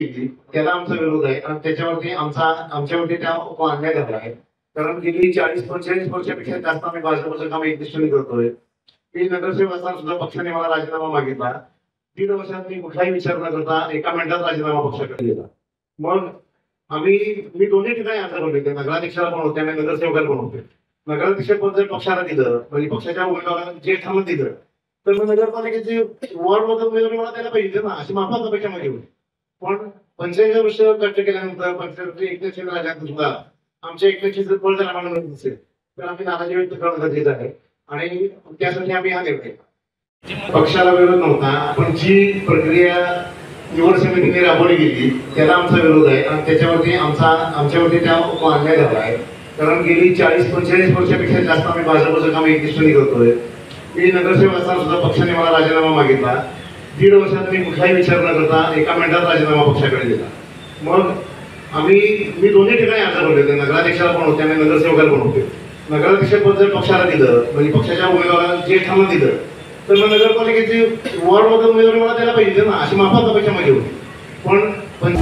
त्याला आमचा विरोध आहे आणि त्याच्यावरती आमच्यावरती त्या अन्याय झाला आहे. कारण गेली 40-45 वर्षापेक्षा जास्त आम्ही भाजपचं काम एकनिष्ठेने करतोय. मी नगरसेवक असताना सुद्धा पक्षाने मला राजीनामा मागितला. 3 वर्षात मी कुठलाही विचार न करता एका मिनिटात राजीनामा पक्षाकडे दिला. मग मी दोन्ही ठिकाणी अर्ज भरले, नगराध्यक्षाला पण होते आणि नगरसेवकाला पण होते. नगराध्यक्ष पद जर पक्षाला दिलं म्हणजे पक्षाच्या उमेदवाराला ज्येष्ठांना दिलं तर मग नगरपालिकेची वॉर्ड मध्ये उमेदवारी मला द्यायला पाहिजे ना, अशी माफक अपेक्षा माझी होती. पण 45 वर्ष खर्च केल्यानंतर 45 एकनाथ शिंदे राहिल्यानंतर सुद्धा आमच्या एकनाथची फळ जर आम्हाला मिळत नसेल तर आम्ही नाराजी व्यक्त करणं गरजेचं आहे आणि त्यासाठी आम्ही हा निर्णय पक्षाला विरोध नव्हता, पण जी प्रक्रिया निवड समितीने राबवली गेली त्याला आमचा विरोध आहे आणि त्याच्यावरती आमच्यावरती त्या अन्याय झाला आहे. कारण गेली 40-45 वर्षापेक्षा जास्त आम्ही भाजपचं काम एकनिष्ठेने करतोय. मी नगरसेवक असताना सुद्धा पक्षाने मला राजीनामा मागितला. 3 वर्षात मी कुठलाही विचार न करता एका मिनिटात राजीनामा पक्षाकडे दिला. मग मी दोन्ही ठिकाणी अर्ज भरले, नगराध्यक्षाला पण होते आणि नगरसेवकाला पण होते. नगराध्यक्ष पद जर पक्षाला दिलं म्हणजे पक्षाच्या उमेदवाराला ज्येष्ठांना दिलं तर मग नगरपालिकेची वॉर्ड मध्ये उमेदवारी मला द्यायला पाहिजे ना, अशी माफक अपेक्षा माझी होती. पण